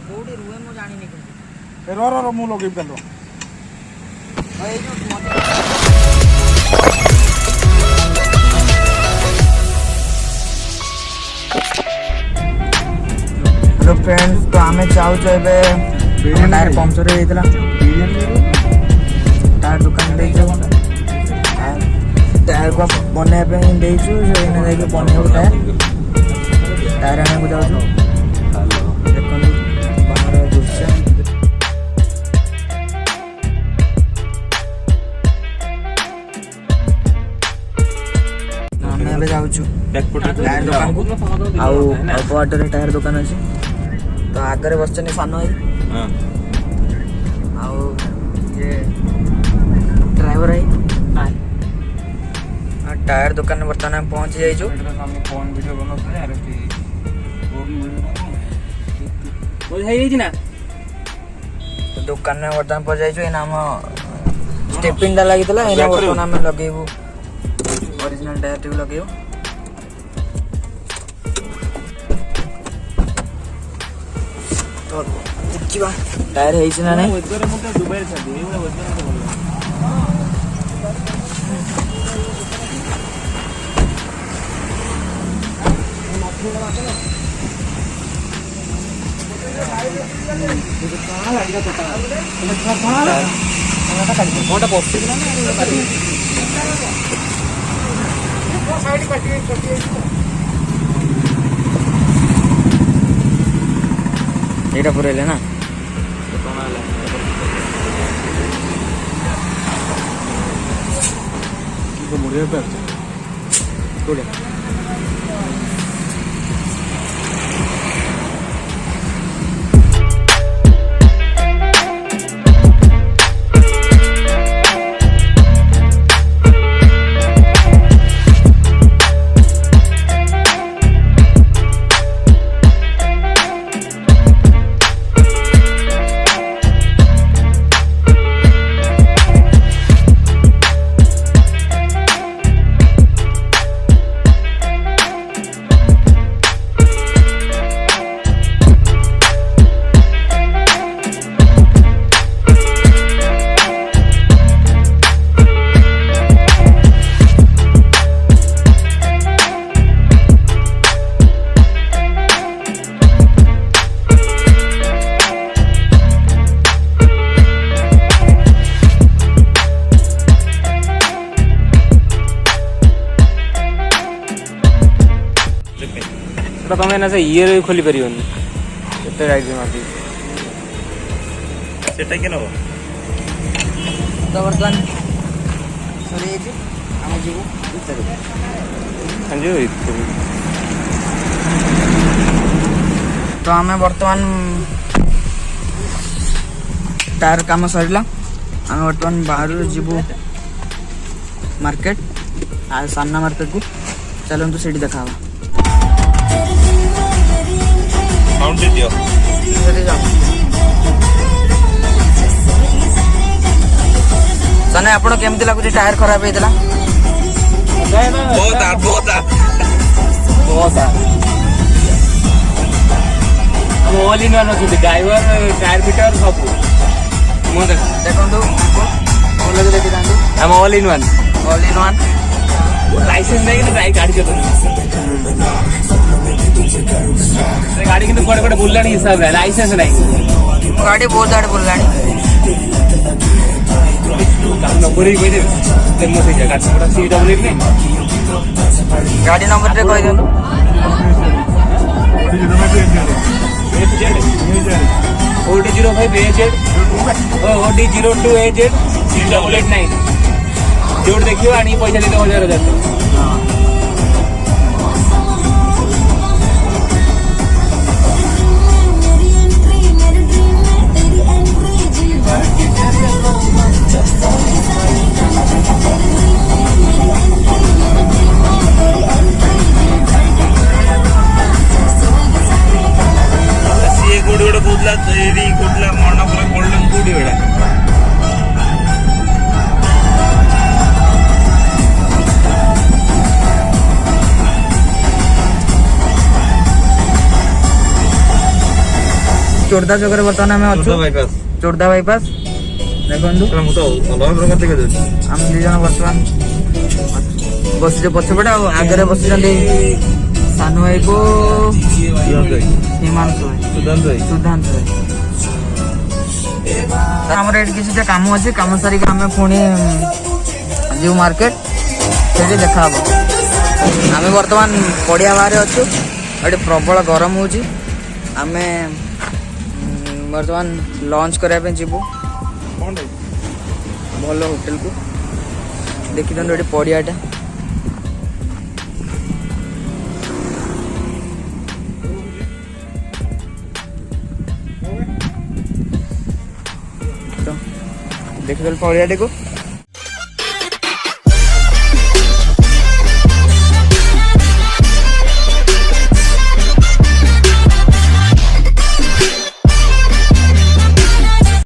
कोडी रुए मो जानि नि ए रो रो रो मु लगे पेलो ए जो हेलो फ्रेंड्स तो आमे चाहू एबे टायर पंक्चर हो जाइतला टायर दुकान दे जो टायर को बने पे दे छु जे ने दे के बने हो टायर आने को जाऊ देखो बाहर दृश्य आमे एबे जाऊ छु टायर दुकान को आउ अल्प टायर दुकान अछि तो आगे बसचनी सानो है आउ ये ड्राइवर है टायर दुकान में बर्तमान पहुंच जाइछु फोन वीडियो बनौथले अरे बोल है ना तो दुकान में बर्तमान पहुंच जाइछु एना हम स्टेपिंग डा लागितला एना बर्तमान में लगेबू ओरिजिनल टायर टी लगेबू तो देखिबा टायर है ना नहीं ओदरे मते दुबई रे छदी एवला ओदरे मते बोल एटा पुरेले ना तो मुड़े पे कोड़े तमें ना से ईयर खोली परियोनी एते राइट माती सेटा के नबो तो बर्तमान सरी जे हम जीवो संजय तो हमें बर्तमान टायर काम सरिला हम बर्तमान बाहर जीवो मार्केट आ सामना मार्केट को चलो तो सीडी देखावा काउंट दे दियो सने आपण केमती लागुची टायर खराब हेतला बहुत ऑल इन वन अछि ड्राइवर टायर फिटर सब मो देखंतु बोल लगे देखि दांडी हम ऑल इन वन लाइसेंस नहीं कि ट्राई गाड़ी गाड़ी किंतु कोड़े कोड़े बुल्लानी हिसाब है लाइसेंस नहीं गाड़ी बहुत आड़े बुल्लानी नंबर ही कोई जन्म से जगह थोड़ा CW में गाड़ी नंबर रे कोई दे OD05 AZ OD02 AZ 889 जोड़ देखियो आणि पैसा देते 1000 चोरदा चौक बर्तमान आम अच्छे बाईपास चोरदा बाईपास देखु ମୁଁ ତ ଅଲଗା ପ୍ରକାର ଦେଖି ଦଉଛି आम दी जन बर्तमान बस पछपटे आगे बस सानू भाई को हिमांशु भाई ସୁଧାନ୍ତ ଭାଇ सुधांशु भाई ଆମର ଏଠି କିଛିଟା କାମ ଅଛି କାମ ସାରିକି ଆମେ ପୁଣି ଯିବୁ ମାର୍କେଟ ସେଠି ଦେଖା ହବ ଆମେ ବର୍ତ୍ତମାନ ପଡ଼ିଆ ବାହାରେ ଅଛୁ ଏଠି ପ୍ରବଳ ଗରମ ହେଉଛି ଆମେ ବର୍ତ୍ତମାନ ଲଞ୍ଚ କରିବା ପାଇଁ ଯିବୁ ଭଲ ହୋଟେଲକୁ ଦେଖିଦିଅନ୍ତୁ ଏଠି ପଡ଼ିଆଟା ଦେଖିଦେଲୁ ପଡ଼ିଆଟିକୁ